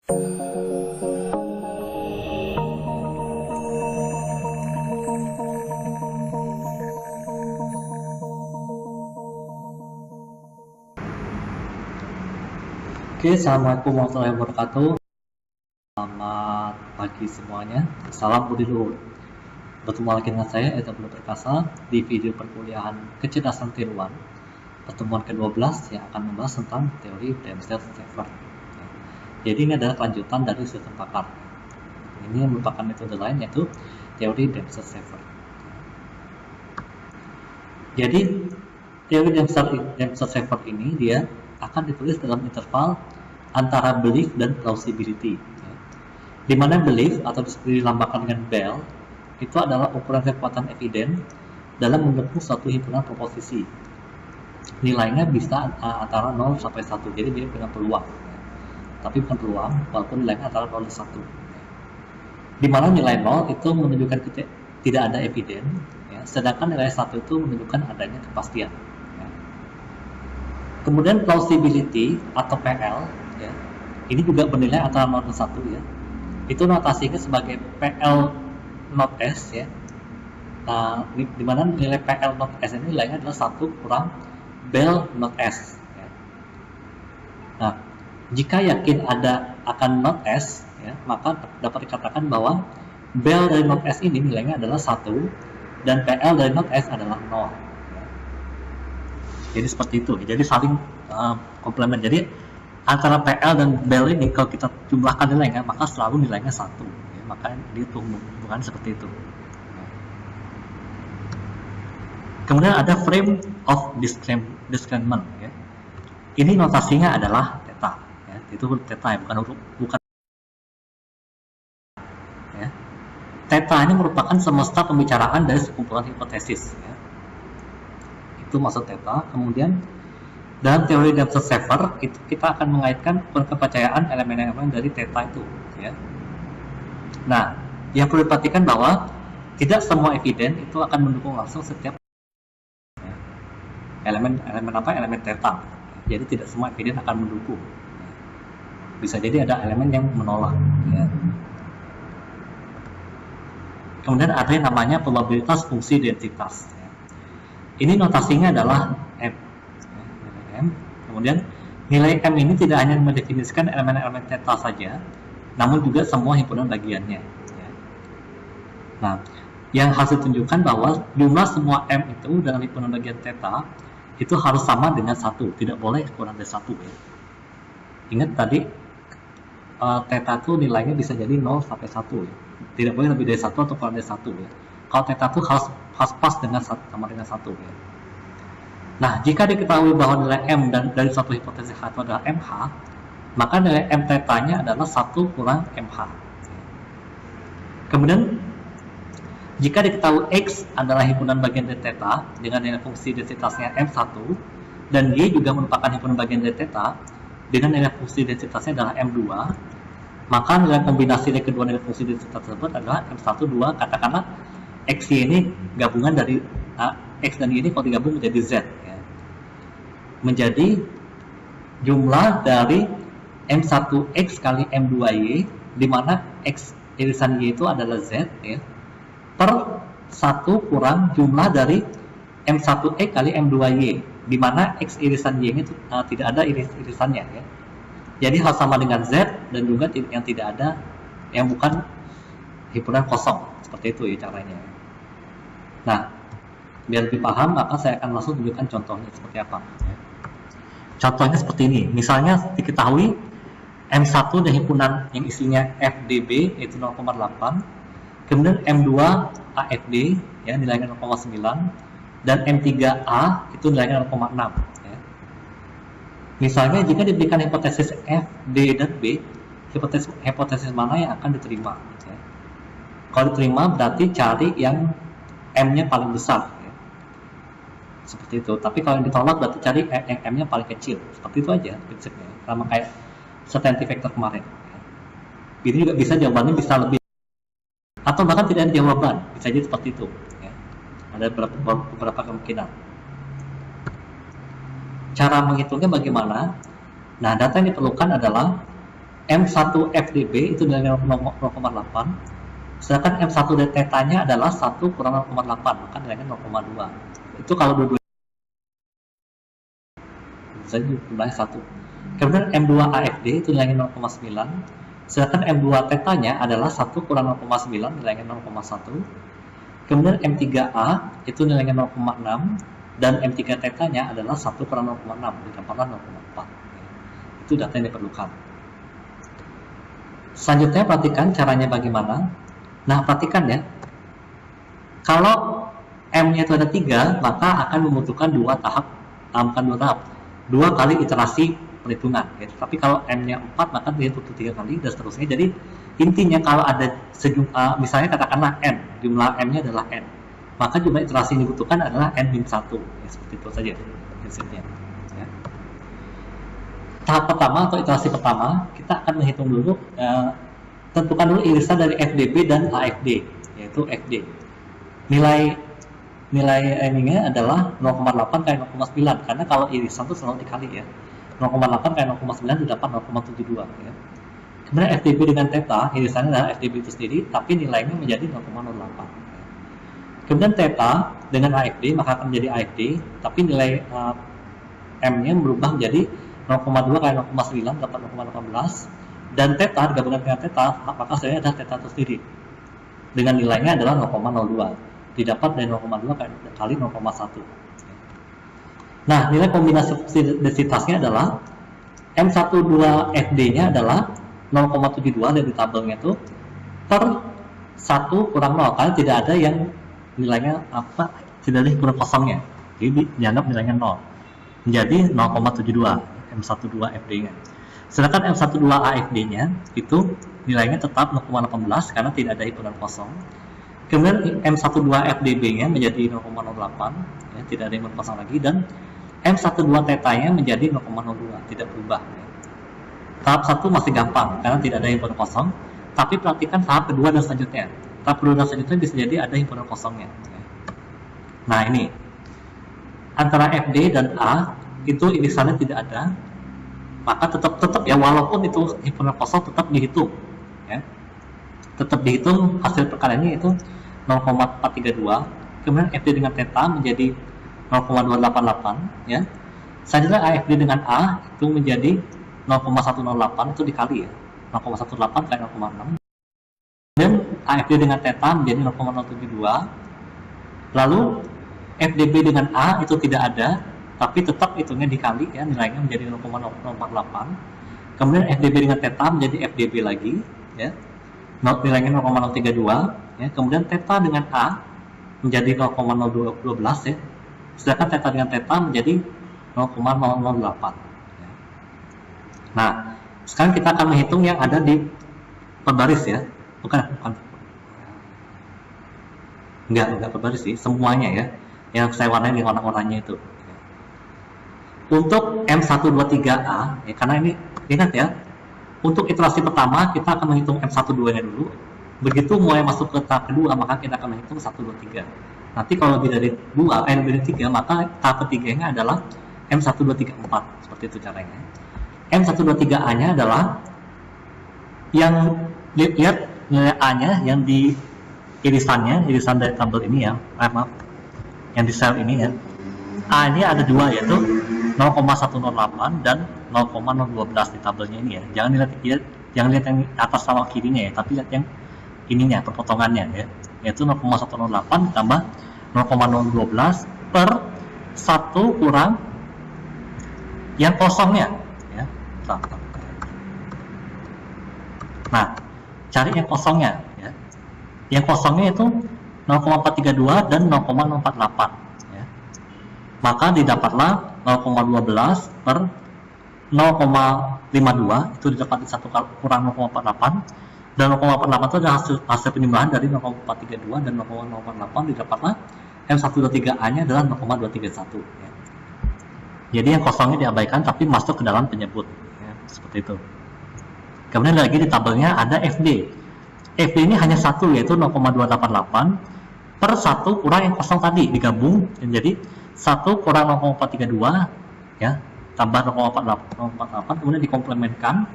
Oke, assalamualaikum warahmatullahi wabarakatuh. Selamat pagi semuanya. Salam budi luhur. Bertemu lagi dengan saya, Eda Bulu Perkasa, di video perkuliahan kecerdasan tiruan pertemuan ke-12 yang akan membahas tentang teori Dempsey-Shaffer. Jadi ini adalah kelanjutan dari sistem pakar. Ini merupakan metode lain yaitu teori Dempsey-Shaffer. Jadi teori Dempsey-Shaffer ini dia akan ditulis dalam interval antara belief dan plausibility, di mana belief atau dilambangkan dengan bel itu adalah ukuran kekuatan eviden dalam mendukung suatu himpunan proposisi. Nilainya bisa antara 0 sampai 1, jadi mirip dengan peluang, tapi bukan peluang walaupun nilainya antara 0 dan 1, di mana nilai 0 itu menunjukkan tidak ada eviden, sedangkan nilai 1 itu menunjukkan adanya kepastian. Kemudian plausibility atau PL, ini juga bernilai antara 0 dan 1, itu notasinya sebagai PL not S, di mana nilai PL not S ini nilainya adalah 1 kurang bel not S. Nah, jika yakin ada akan not S, maka dapat dikatakan bahwa bel dari not S ini nilainya adalah 1 dan PL dari not S adalah 0. Jadi seperti itu, jadi saling komplement. Jadi antara PL dan bel ini kalau kita jumlahkan nilainya, maka selalu nilainya 1. Maka itu hubungan seperti itu. Kemudian ada frame of discernment. Ini notasinya adalah theta. Itu huruf theta, bukan. Theta ini merupakan semesta pembicaraan dari sekumpulan hipotesis. Itu maksud theta. Kemudian dalam teori Dempsey-Shaffer itu kita akan mengaitkan kepercayaan elemen-elemen dari theta itu. Nah, yang perlu diperhatikan bahwa tidak semua eviden itu akan mendukung langsung setiap elemen theta. Jadi tidak semua eviden akan mendukung. Bisa jadi ada elemen yang menolak. Kemudian ada yang namanya probabilitas fungsi identitas. Ini notasinya adalah M. Kemudian nilai M ini tidak hanya mendefinisikan elemen-elemen theta saja, namun juga semua himpunan bagiannya. Nah, yang harus ditunjukkan bahwa jumlah semua M itu dalam himpunan bagian theta itu harus sama dengan 1, tidak boleh kurang dari 1. Ingat tadi theta itu nilainya bisa jadi 0 sampai 1. Tidak boleh lebih dari 1 atau kurang dari 1. Kalau theta itu harus pas dengan sama dengan 1. Nah, jika diketahui bahwa nilai M dari suatu hipotesis H itu adalah MH, maka nilai M theta-nya adalah 1 kurang MH. Kemudian, jika diketahui X adalah himpunan bagian dari theta dengan nilai fungsi densitasnya M1 dan Y juga merupakan himpunan bagian dari theta dengan nilai fungsi densitasnya adalah M2, maka nilai kombinasi dari kedua nilai fungsi densitas tersebut adalah M1, 2, katakanlah X, Y ini gabungan dari X dan Y ini kalau digabung menjadi Z, menjadi jumlah dari M1X kali M2Y, di mana X irisan Y itu adalah Z, per 1 kurang jumlah dari M1X kali M2Y, di mana X irisan Y ini tidak ada irisannya. Jadi hal sama dengan Z dan juga yang tidak ada, yang bukan himpunan kosong. Seperti itu caranya. Nah, biar lebih paham, maka saya akan langsung tunjukkan contohnya seperti apa. Contohnya seperti ini. Misalnya diketahui M1 dan himpunan yang isinya FDB yaitu 0,8, kemudian M2 AFD nilainya 0,9, dan M3A itu nilainya 0,6. Misalnya jika diberikan hipotesis F, D, dan B, hipotesis mana yang akan diterima? Kalau diterima berarti cari yang M-nya paling besar. Seperti itu. Tapi kalau yang ditolak berarti cari yang M-nya paling kecil. Seperti itu aja prinsipnya. Sama kayak certainty factor kemarin. Ini juga bisa jawabannya bisa lebih, atau bahkan tidak ada jawaban. Bisa jadi seperti itu. Ada beberapa kemungkinan. Cara menghitungnya bagaimana? Nah, data yang diperlukan adalah M1 FDB itu nilainya 0,8, sedangkan M1 tetanya adalah 1 kurang 0,8, maka nilainya 0,2. Itu kalau dua-duanya jumlahnya 1. Kemudian M2 AFD itu nilainya 0,9, sedangkan M2 tetanya adalah 1 kurang 0,9, nilainya 0,1. Kemudian M3A itu nilainya 0,6, dan M3 tetanya adalah 1 kurang 0,6, didapatlah 0,4. Itu data yang diperlukan. Selanjutnya perhatikan caranya bagaimana. Nah, perhatikan ya, kalau M-nya itu ada 3, maka akan membutuhkan 2 tahap, dua kali iterasi perhitungan. Gitu. Tapi kalau M-nya 4, maka dia butuh 3 kali, dan seterusnya. Jadi, intinya kalau ada sejumlah, misalnya katakanlah N, jumlah M-nya adalah N, maka jumlah iterasi yang dibutuhkan adalah N-1. Ya, seperti itu saja prinsipnya. Ya. Tahap pertama atau iterasi pertama, kita akan menghitung dulu, tentukan dulu irisan dari FDB dan AFD, yaitu FD. Nilai M-nya adalah 0,8 kali 0,9, karena kalau irisan itu selalu dikali ya. 0,8 kali 0,9 didapat 0,72 ya. Kemudian FDB dengan theta, irisannya adalah FDB itu sendiri, tapi nilainya menjadi 0,08. Kemudian theta dengan AFD, maka akan menjadi AFD, tapi nilai M-nya berubah menjadi 0,2 kali 0,9 dapat 0,18, dan theta digabungkan dengan theta, maka hasilnya adalah theta itu sendiri. Dengan nilainya adalah 0,02, didapat dari 0,2 kali 0,1. Nah, nilai kombinasi densitasnya adalah M12 FD-nya adalah 0,72 dari tabelnya itu per 1 kurang 0, karena tidak ada yang nilainya apa, tidak ada himpunan kosongnya, jadi dianggap nilainya 0, menjadi 0,72 M12 FD-nya. Sedangkan M12 AFD-nya itu nilainya tetap 0,18 karena tidak ada himpunan kosong. Kemudian M12 FDB-nya menjadi 0,08, ya, tidak ada himpunan kosong lagi, dan M12 tetanya menjadi 0,02, tidak berubah. Ya. Tahap 1 masih gampang karena tidak ada himpunan kosong, tapi perhatikan tahap kedua dan selanjutnya. Tahap kedua dan selanjutnya bisa jadi ada himpunan kosongnya. Ya. Nah, ini antara FD dan A itu irisannya tidak ada, maka tetap ya, walaupun itu himpunan kosong tetap dihitung ya. Tetap dihitung hasil perkaliannya itu 0,432. Kemudian FD dengan theta menjadi 0,288 ya. Selanjutnya AFD dengan A itu menjadi 0,108, itu dikali ya, 0,18 kali 0,6. Kemudian AFD dengan theta menjadi 0,072. Lalu FDB dengan A itu tidak ada, tapi tetap hitungnya dikali ya, nilainya menjadi 0,048. Kemudian FDB dengan theta menjadi FDB lagi ya, nilainya 0,032 ya. Kemudian theta dengan A menjadi 0,012 ya, sedangkan theta dengan theta menjadi 0,008 ya. Nah, sekarang kita akan menghitung yang ada di perbaris ya, bukan enggak perbaris sih, semuanya ya, yang saya warnai di warna oranye itu. Untuk M123A, ya, karena ini ingat ya, untuk iterasi pertama kita akan menghitung M12-nya dulu. Begitu mulai masuk ke tahap kedua, maka kita akan menghitung 1, 2, 3. Nanti kalau lebih dari 2, lebih dari 3, maka tahap ketiganya adalah M1, 2, 3, 4. Seperti itu caranya. M123A-nya adalah yang lihat nilai A-nya yang di irisan dari tabel ini ya, maaf, yang di sel ini ya. A-nya ada 2, yaitu 0,108 dan 0,012 di tabelnya ini ya. Jangan lihat yang atas sama kirinya ya, tapi lihat yang ininya, perpotongannya ya, yaitu 0,108 ditambah 0,012 per 1 kurang yang kosongnya ya. Nah, cari yang kosongnya ya. Yang kosongnya itu 0,432 dan 0,048 ya. Maka didapatlah 0,12 per 0,52, itu didapat di 1 kurang 0,48, dan 0,48 itu adalah hasil penjumlahan dari 0,432 dan 0,048, didapatlah M123A-nya adalah 0,231 ya. Jadi yang kosongnya diabaikan tapi masuk ke dalam penyebut ya, seperti itu. Kemudian lagi di tabelnya ada FD. FD ini hanya satu, yaitu 0,288 per 1 kurang yang kosong tadi, digabung menjadi 1 kurang 0,432 ya, tambah 0,48, kemudian dikomplementkan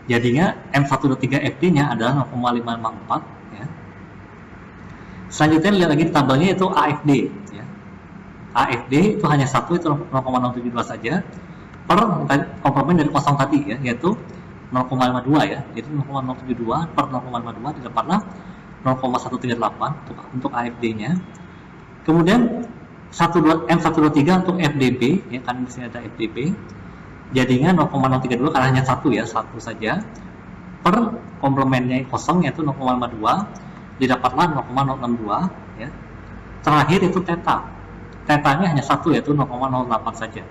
Jadinya M123 FD-nya adalah 0,554 ya. Selanjutnya lihat lagi di tabelnya itu AFD ya. AFD itu hanya satu, itu 0,072 saja per komplement dari kosong tadi ya, yaitu 0,52 ya. Jadi 0,072 per 0,52 didapatlah 0,138 untuk AFD-nya. Kemudian M123 untuk FDB ya, kan di sini ada FDB. Jadinya 0,032 karena hanya satu ya, satu saja per komplemennya kosong yaitu 0,52 didapatlah 0,062 ya. Terakhir itu theta. Theta-nya hanya satu yaitu 0,08 saja.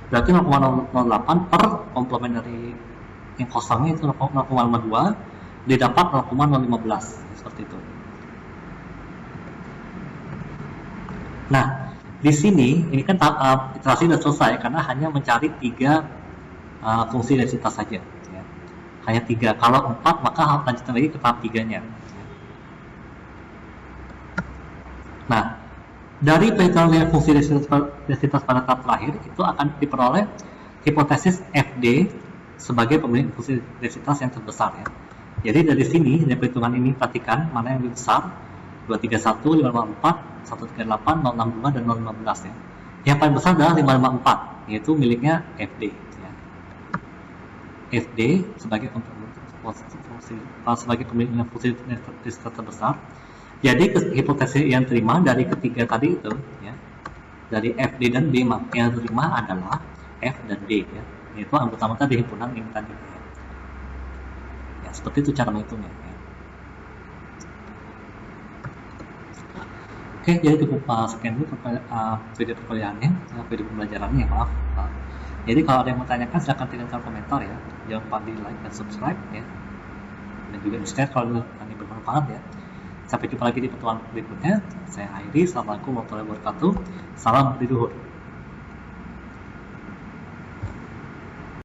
Berarti 0,08 per komplement dari yang kosongnya itu 0,52 didapat 0,015 seperti itu. Nah, di sini ini kan iterasi sudah selesai karena hanya mencari 3 fungsi densitas saja ya. Hanya 3. Kalau 4 maka harus lanjutkan lagi ke tahap 3-nya. Nah, dari perhitungan fungsi densitas pada tahap terakhir itu akan diperoleh hipotesis FD sebagai pemilik fungsi densitas yang terbesar ya. Jadi dari sini dari perhitungan ini perhatikan mana yang lebih besar, 231, 554, 138, 062 dan 015 ya. Yang paling besar adalah 554 yaitu miliknya FD ya. FD sebagai pemilik fungsi densitas terbesar. Jadi hipotesis yang terima dari ketiga tadi itu ya, dari FD dan D yang terima adalah F dan D ya, yaitu anggota-anggota di himpunan ini tadi ya. Ya, seperti itu cara menghitungnya ya. Oke, jadi cukup sekian dulu video perkuliahannya, video pembelajarannya ya, maaf. Jadi kalau ada yang mau tanyakan silahkan tinggalkan komentar ya, jangan lupa di like dan subscribe ya, dan juga di share kalau ini bermanfaat ya. Sampai jumpa lagi di pertemuan berikutnya. Saya Hairi, assalamualaikum warahmatullahi wabarakatuh. Salam di Luhur.